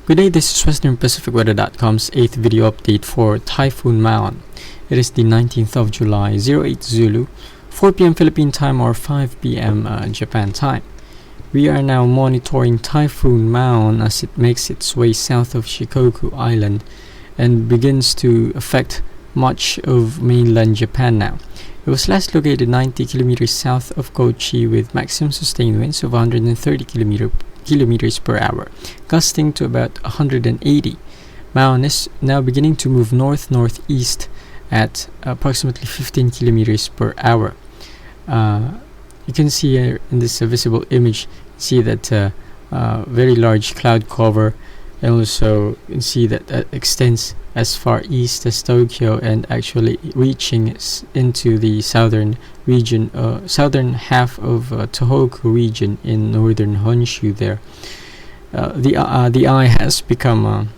Good day, this is Western Pacific Weather.com's 8th video update for Typhoon Moun. It is the 19th of July, 08 Zulu, 4 p.m. Philippine time or 5 p.m. Japan time. We are now monitoring Typhoon Moun as it makes its way south of Shikoku Island and begins to affect much of mainland Japan now. It was last located 90 kilometers south of Kochi with maximum sustained winds of 130 kilometers per hour, gusting to about 180. Moun is now beginning to move north-northeast at approximately 15 kilometers per hour. You can see here in this visible image, see that very large cloud cover, and also you can see that extends as far east as Tokyo and actually reaching into the southern region, southern half of Tohoku region in northern Honshu. There, the eye has become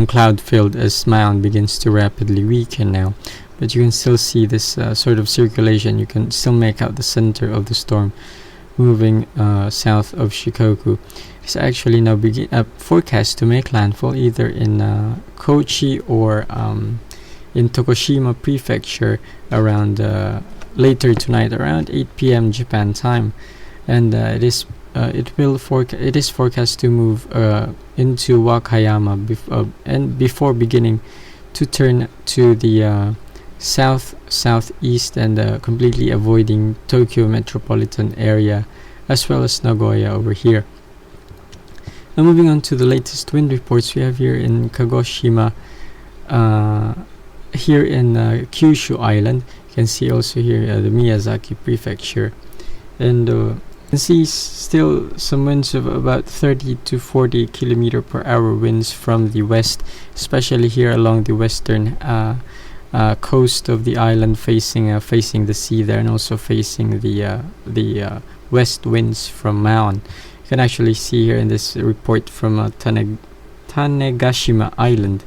cloud filled as Moun begins to rapidly weaken now. But you can still see this sort of circulation. You can still make out the center of the storm moving south of Shikoku. It's actually now forecast to make landfall either in Kochi or in Tokushima Prefecture around later tonight, around 8 p.m. Japan time, and it is forecast to move into Wakayama and before beginning to turn to the southeast and completely avoiding Tokyo metropolitan area as well as Nagoya over here. Now moving on to the latest wind reports, we have here in Kagoshima, here in Kyushu Island. You can see also here the Miyazaki Prefecture, and you can see still some winds of about 30 to 40 kilometer per hour winds from the west, especially here along the western coast of the island, facing the sea there, and also facing the west winds from Moun. You can actually see here in this report from Tanegashima Island,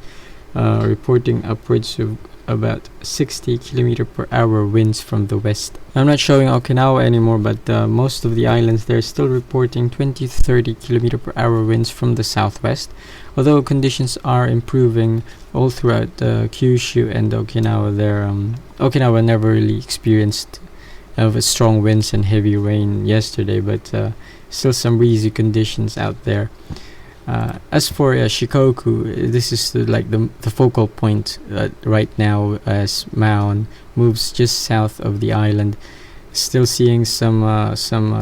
reporting upwards of about 60 kilometer per hour winds from the west. I'm not showing Okinawa anymore, but most of the islands they're still reporting 20 to 30 kilometer per hour winds from the southwest, although conditions are improving all throughout Kyushu and Okinawa. Okinawa never really experienced strong winds and heavy rain yesterday, but still some breezy conditions out there. As for Shikoku, this is the focal point right now as Moun moves just south of the island. Still seeing some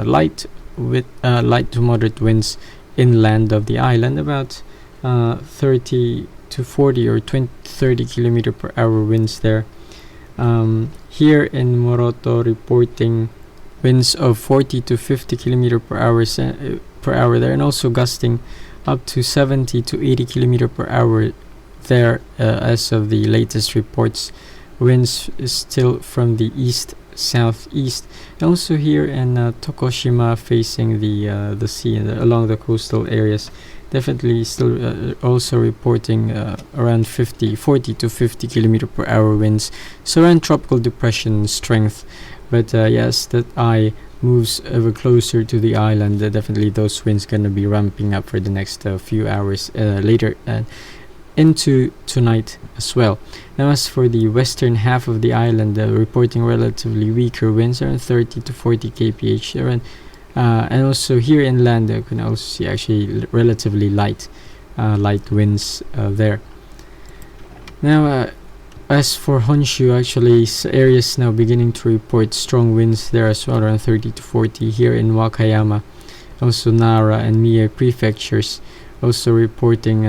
light to moderate winds inland of the island, about 30 to 40 or 30 kilometer per hour winds there. Here in Moroto, reporting winds of 40 to 50 kilometer per hour there, and also gusting up to 70 to 80 kilometer per hour there as of the latest reports. Winds is still from the east southeast, and also here in Tokushima, facing the sea and along the coastal areas, definitely still also reporting around 40 to 50 kilometer per hour winds, so around tropical depression strength. But yes, that eye moves ever closer to the island, definitely those winds gonna be ramping up for the next few hours later into tonight as well. Now as for the western half of the island, reporting relatively weaker winds around 30 to 40 kph around, and also here inland you can also see actually relatively light winds there. Now as for Honshu, actually areas now beginning to report strong winds there as well, around 30 to 40 here in Wakayama, also Nara and Mie prefectures, also reporting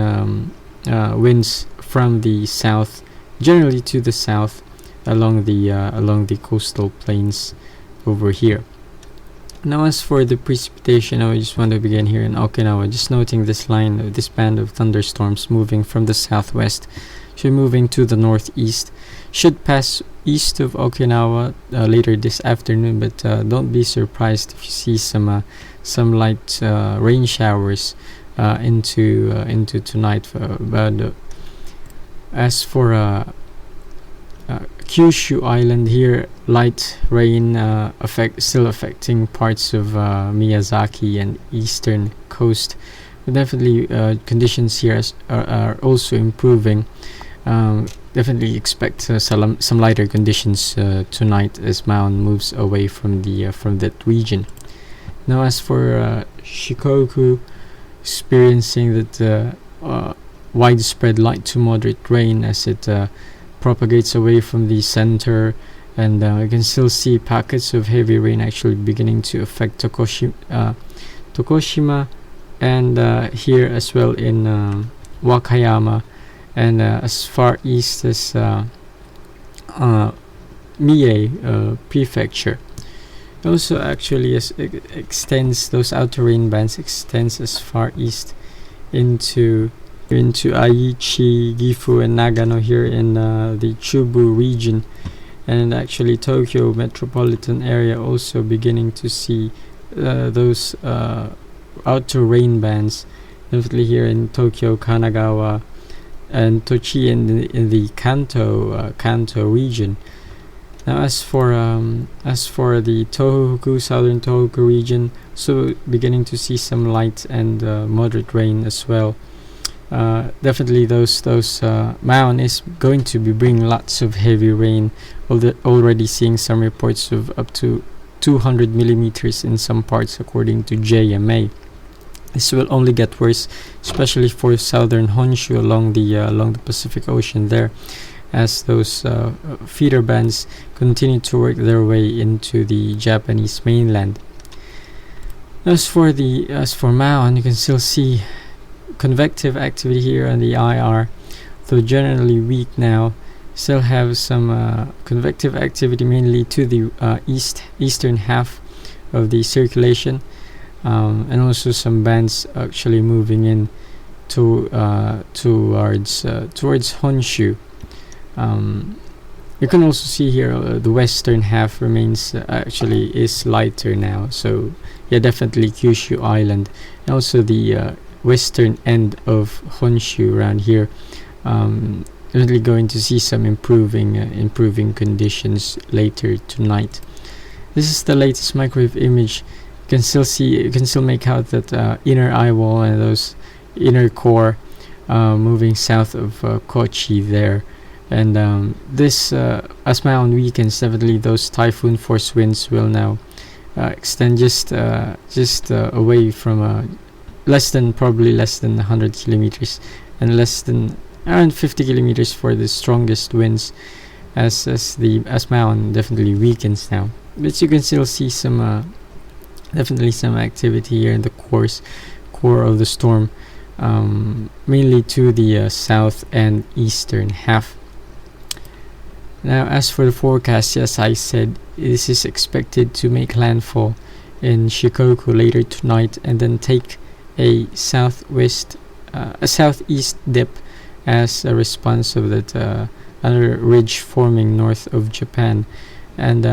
winds from the south, generally to the south along the coastal plains over here. Now as for the precipitation, I just want to begin here in Okinawa, just noting this band of thunderstorms moving from the southwest, moving to the northeast, should pass east of Okinawa later this afternoon, but don't be surprised if you see some light rain showers into tonight. As for Kyushu Island, here light rain still affecting parts of Miyazaki and eastern coast, definitely conditions here are also improving. Definitely expect some lighter conditions tonight as Moun moves away from that region. Now, as for Shikoku, experiencing that widespread light to moderate rain as it propagates away from the center, and you can still see pockets of heavy rain actually beginning to affect Tokushima, and here as well in Wakayama, and as far east as Mie prefecture. Also actually extends, those outer rain bands extends as far east into Aichi, Gifu, and Nagano here in the Chubu region, and actually Tokyo metropolitan area also beginning to see those outer rain bands, definitely here in Tokyo, Kanagawa, and Tochi in the Kanto region. Now, as for the Tohoku, southern Tohoku region, so beginning to see some light and moderate rain as well. Definitely those Moun is going to be bringing lots of heavy rain. Already seeing some reports of up to 200 millimeters in some parts, according to JMA. This will only get worse, especially for southern Honshu along the Pacific Ocean there, as those feeder bands continue to work their way into the Japanese mainland. As for Moun, you can still see convective activity here on the IR, though generally weak now. Still have some convective activity mainly to the eastern half of the circulation, and also some bands actually moving in towards Honshu. You can also see here the western half remains actually is lighter now, so yeah, definitely Kyushu Island, and also the western end of Honshu around here. Definitely going to see some improving conditions later tonight. This is the latest microwave image. You can still make out that inner eye wall and those inner core moving south of Kochi there. And this as Moun weekends, definitely those typhoon force winds will now extend just away from probably less than 100 kilometers, and less than around 50 kilometers for the strongest winds, as Moun definitely weakens now. But you can still see some definitely some activity here in the core of the storm, mainly to the south and eastern half. Now, as for the forecast, yes, I said this is expected to make landfall in Shikoku later tonight, and then take a southeast dip as a response of that other ridge forming north of Japan. And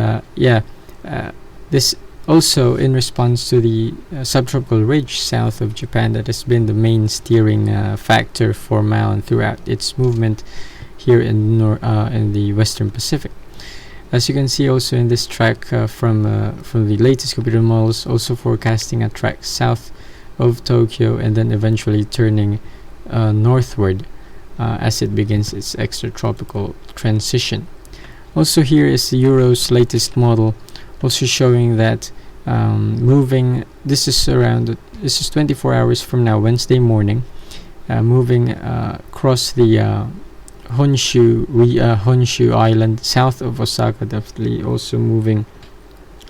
this also in response to the subtropical ridge south of Japan that has been the main steering factor for Moun throughout its movement here in the Western Pacific. As you can see also in this track from the latest computer models, also forecasting a track south of Tokyo and then eventually turning northward as it begins its extratropical transition. Also here is the Euro's latest model, also showing that this is 24 hours from now, Wednesday morning, moving across the Honshu Island south of Osaka, definitely also moving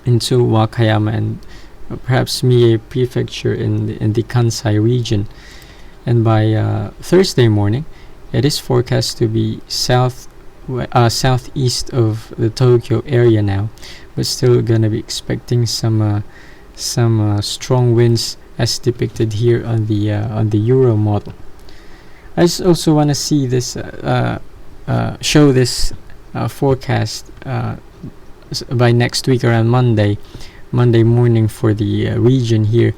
into Wakayama and perhaps Mie prefecture in the Kansai region. And by Thursday morning, it is forecast to be southeast of the Tokyo area now, but still gonna be expecting some strong winds as depicted here on the Euro model. I just also want to see this show this forecast by next week around Monday morning for the region here.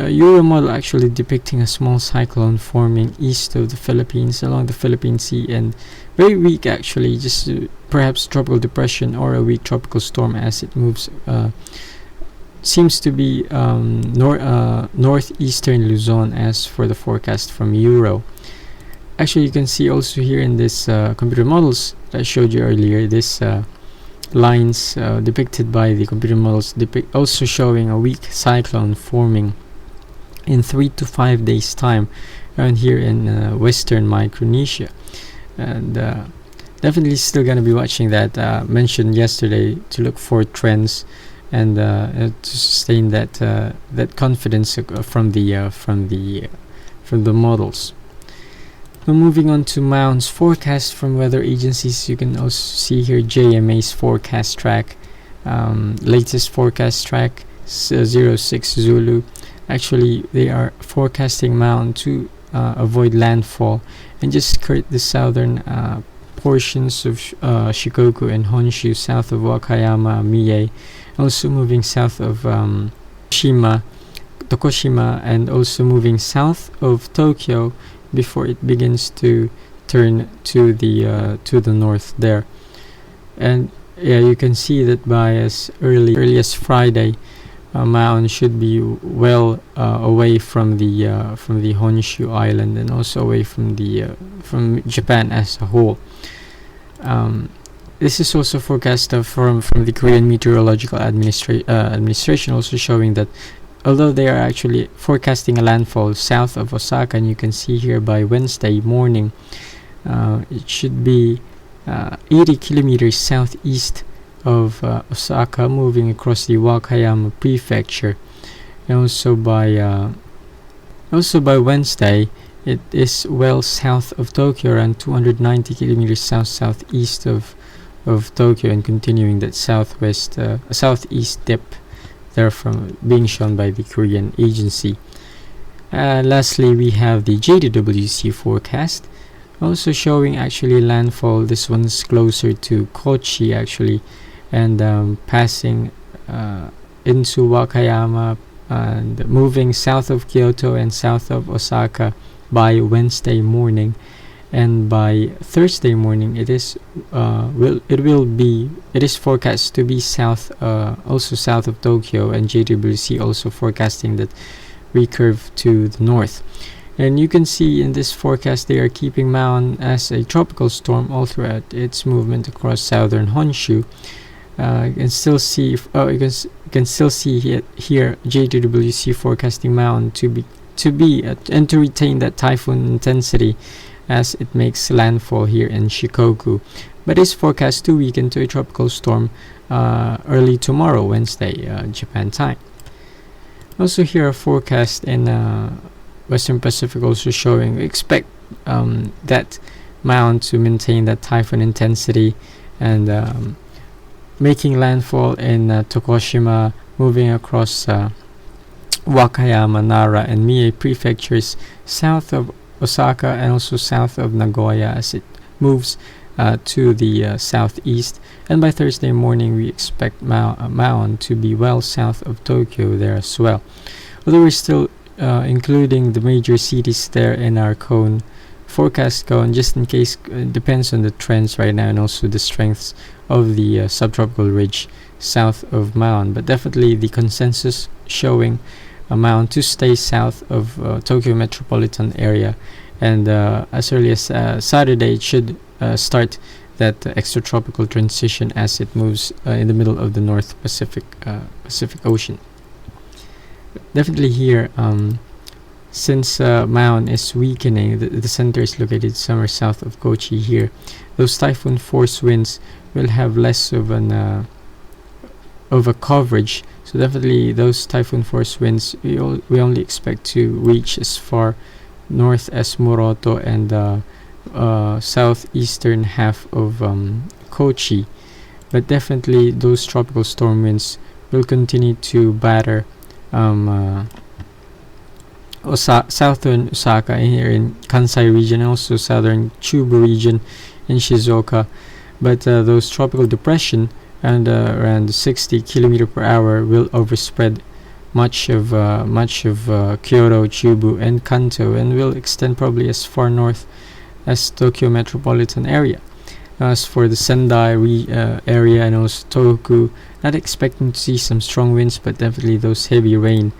Euro model actually depicting a small cyclone forming east of the Philippines along the Philippine Sea, and very weak actually, just perhaps tropical depression or a weak tropical storm as it moves seems to be northeastern Luzon as for the forecast from Euro. Actually, you can see also here in this computer models that I showed you earlier, this lines depicted by the computer models also showing a weak cyclone forming in 3 to 5 days time around here in western Micronesia. And definitely still going to be watching that mentioned yesterday to look for trends and to sustain that that confidence from the models. Now moving on to Moun's forecast from weather agencies, you can also see here JMA's forecast track, latest forecast track 06 Zulu. Actually, they are forecasting Moun to avoid landfall and just skirt the southern portions of Shikoku and Honshu, south of Wakayama, Mie, also moving south of Tokushima, and also moving south of Tokyo before it begins to turn to the north there. And yeah, you can see that by as early as Friday, Moun should be well away from the Honshu island and also away from Japan as a whole. This is also forecast from the Korean Meteorological Administration, also showing that although they are actually forecasting a landfall south of Osaka, and you can see here by Wednesday morning, it should be 80 kilometers southeast of Osaka, moving across the Wakayama prefecture. And also by Wednesday, it is well south of Tokyo, around 290 kilometers southeast of Tokyo, and continuing that southeast dip there from being shown by the Korean agency. Lastly, we have the JWC forecast, also showing actually landfall. This one's closer to Kochi actually, and passing into Wakayama and moving south of Kyoto and south of Osaka by Wednesday morning. And by Thursday morning, it is forecast to be also south of Tokyo, and JWC also forecasting that recurve to the north. And you can see in this forecast they are keeping Moun as a tropical storm all throughout its movement across southern Honshu. You can still see here JWC forecasting Moun to be and to retain that typhoon intensity as it makes landfall here in Shikoku, but is forecast to weaken to a tropical storm early tomorrow, Wednesday, Japan time. Also here a forecast in Western Pacific also showing expect that Moun to maintain that typhoon intensity and making landfall in Tokushima, moving across Wakayama, Nara, and Mie prefectures south of Osaka and also south of Nagoya as it moves to the southeast. And by Thursday morning, we expect Moun to be well south of Tokyo there as well. Although we're still including the major cities there in our forecast cone, just in case. It depends on the trends right now and also the strengths of the subtropical ridge south of Moun. But definitely the consensus showing Moun to stay south of Tokyo metropolitan area, and as early as Saturday it should start that extratropical transition as it moves in the middle of the North Pacific Ocean. Definitely here, since Moun is weakening, the center is located somewhere south of Kochi here. Those typhoon force winds will have less of a coverage. So definitely those typhoon force winds we only expect to reach as far north as Moroto and southeastern half of Kochi. But definitely those tropical storm winds will continue to batter southern Osaka here in Kansai region, and also southern Chubu region in Shizuoka. But those tropical depression and around 60 km per hour will overspread much of Kyoto, Chubu, and Kanto, and will extend probably as far north as Tokyo metropolitan area. As for the Sendai area and also Tohoku, not expecting to see some strong winds, but definitely those heavy rain